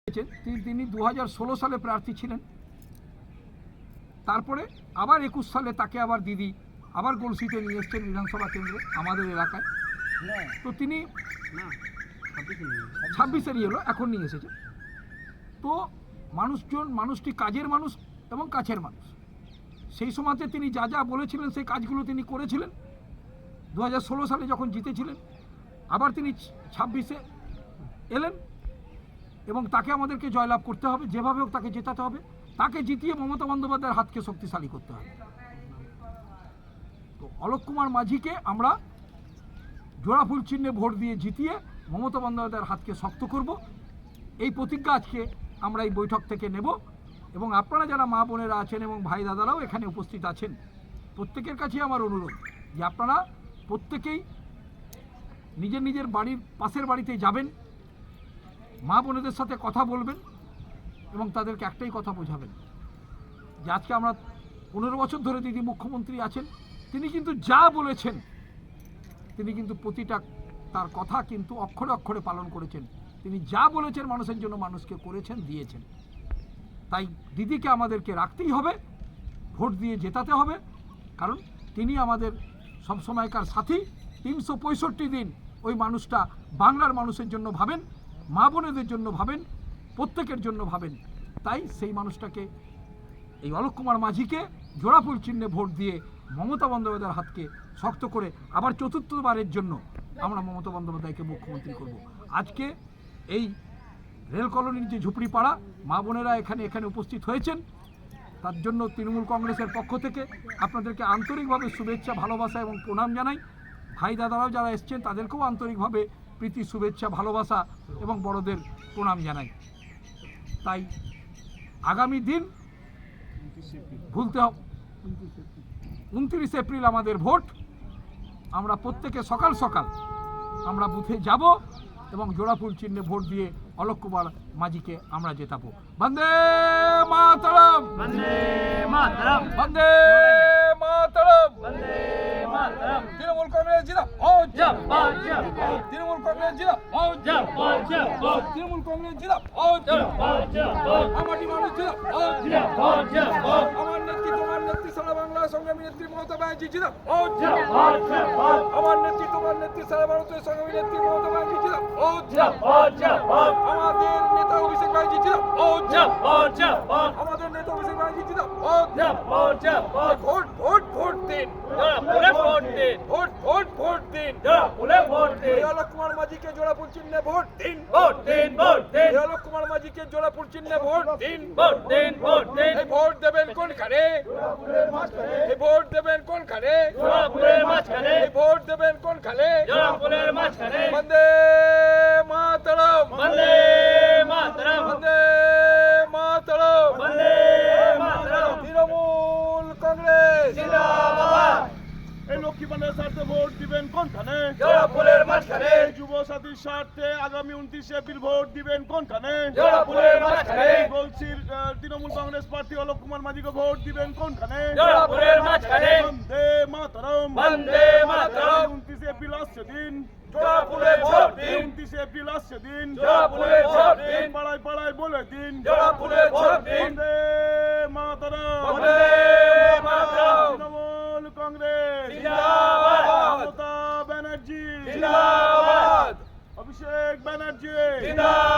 তিনি 2016 সালে প্রার্থী ছিলেন। তারপরে আবার 21 সালে তাকে আবার দিদি আবার গলসিতে নিয়ে এসছেন বিধানসভা কেন্দ্রে আমাদের এলাকায়। তো তিনি 26-এরই হলো এখন নিয়ে এসেছে। তো মানুষটি কাজের মানুষ এবং কাছের মানুষ। সেই সময়তে তিনি যা যা বলেছিলেন সেই কাজগুলো তিনি করেছিলেন। 2016 সালে যখন জিতেছিলেন আবার তিনি 26-এ এলেন এবং তাকে আমাদেরকে জয়লাভ করতে হবে, যেভাবে হোক তাকে জেতাতে হবে। তাকে জিতিয়ে মমতা বন্দ্যোপাধ্যায়ের হাতকে শক্তিশালী করতে হবে। তো অলোক কুমার মাঝিকে আমরা জোড়াফুল চিহ্নে ভোট দিয়ে জিতিয়ে মমতা বন্দ্যোপাধ্যায়ের হাতকে শক্ত করব, এই প্রতিজ্ঞা আজকে আমরা এই বৈঠক থেকে নেব। এবং আপনারা যারা মা বোনেরা আছেন এবং ভাই দাদারাও এখানে উপস্থিত আছেন, প্রত্যেকের কাছে আমার অনুরোধ যে আপনারা প্রত্যেকেই নিজের নিজের বাড়ির পাশের বাড়িতে যাবেন, মা বোনেদের সাথে কথা বলবেন এবং তাদেরকে একটাই কথা বোঝাবেন যে আজকে আমরা 15 বছর ধরে দিদি মুখ্যমন্ত্রী আছেন, তিনি কিন্তু যা বলেছেন তিনি কিন্তু প্রতিটা তার কথা কিন্তু অক্ষরে অক্ষরে পালন করেছেন। তিনি যা বলেছেন মানুষের জন্য মানুষকে করেছেন, দিয়েছেন। তাই দিদিকে আমাদেরকে রাখতেই হবে, ভোট দিয়ে জেতাতে হবে, কারণ তিনি আমাদের সবসময়কার সাথী। 365 দিন ওই মানুষটা বাংলার মানুষের জন্য ভাবেন, মা বোনেদের জন্য ভাবেন, প্রত্যেকের জন্য ভাবেন। তাই সেই মানুষটাকে, এই অলোক কুমার মাঝিকে জোড়াফুল চিহ্নে ভোট দিয়ে মমতা বন্দ্যোপাধ্যায়ের হাতকে শক্ত করে আবার চতুর্থবারের জন্য আমরা মমতা বন্দ্যোপাধ্যায়কে মুখ্যমন্ত্রী করব। আজকে এই রেল কলোনির যে ঝুপড়ি পাড়া মা বোনেরা এখানে উপস্থিত হয়েছেন, তার জন্য তৃণমূল কংগ্রেসের পক্ষ থেকে আপনাদেরকে আন্তরিকভাবে শুভেচ্ছা, ভালোবাসা এবং প্রণাম জানাই। ভাই দাদারাও যারা এসছেন তাদেরকেও আন্তরিকভাবে প্রীতি, শুভেচ্ছা, ভালোবাসা এবং বড়দের প্রণাম জানাই। তাই আগামী দিন ভুলতে হবে 29 এপ্রিল আমাদের ভোট। আমরা প্রত্যেকে সকাল সকাল আমরা বুথে যাব এবং জোড়াফুল চিহ্নে ভোট দিয়ে অলোক কুমার মাঝিকে আমরা জেতাবো। বন্দে মাতরম, বন্দে মাতরম, বন্দে মাতরম, বন্দে মাতরম। তৃণমূল কংগ্রেস জিন্দাবাদ, জিন্দাবাদ। তৃণমূল কংগ্রেস জিন্দাবাদ, জিন্দাবাদ। তৃণমূল কংগ্রেস জিন্দাবাদ, জিন্দাবাদ। আমাটি মানুষ জিন্দাবাদ, জিন্দাবাদ। আমার নেত্রী, তোমার নেত্রী, সারা বাংলা সংগ্রামী নেত্রী মমতা ব্যানার্জি জিন্দাবাদ, জিন্দাবাদ। আমার নেত্রী, তোমার নেত্রী, সারা ভারতের সংগ্রামী নেত্রী মমতা ব্যানার্জি জিন্দাবাদ, জিন্দাবাদ। আমাদের নেতা অভিষেক ব্যানার্জি জিন্দাবাদ, জিন্দাবাদ। আমাদের নেতা অভিষেক ব্যানার্জি জিন্দাবাদ, জিন্দাবাদ। ভোট ভোট ভোট দিন, ভোট দিন, ভোট ভোট ভোট দিন, ভোট দিন। অলোক কুমার মাঝিকে জোড়াফুল চিহ্নে ভোট দিন, ভোট দিন, ভোট দিন। অলোক কুমার মাঝিকে জোড়াফুল চিহ্নে ভোট দিন, ভোট দিন, ভোট দিন। এই ভোট দেবেন কোনখানে? জোড়াফুলের মাঝখানে। এই ভোট দেবেন কোনখানে? জোড়াফুলের মাঝখানে। এই ভোট দেবেন কোনখানে? জোড়াফুলের মাঝখানে। বন্দে মাতরম, বন্দে মাতরম, বন্দে মাতরম, বন্দে মাতরম। তৃণমূল কংগ্রেস জিন্দাবাদ। এই লক্ষ্মী ভান্ডার স্বার্থে ভোট দিবেন কোনখানে? জোড়াফুলের মাঝখানে। যুব সাথীর স্বার্থে আগামী 29 এপ্রিল ভোট দিবেন কোনখানে? জোড়াফুলের মাঝখানে। বলছির তৃণমূল কংগ্রেস প্রার্থী অলোক কুমার মাঝিকে ভোট দিবেন কোনখানে? জোড়াফুলের মাঝখানে। বন্দে মাতরম, বন্দে মাতরম। 29 এপ্রিল আসছে দিন, জোড়াফুলে ভোট দিন, 29 এপ্রিল আসছে দিন, জোড়াফুলে ভোট দিন, পাড়ায় পাড়ায় বলে দিন, জোড়াফুলে ভোট দিন। বন্দে মাতরম, বন্দে মাতরম। তৃণমূল কংগ্রেস জিন্দাবাদ, মমতা ব্যানার্জি জিন্দাবাদ, অভিষেক ব্যানার্জি জিন্দাবাদ।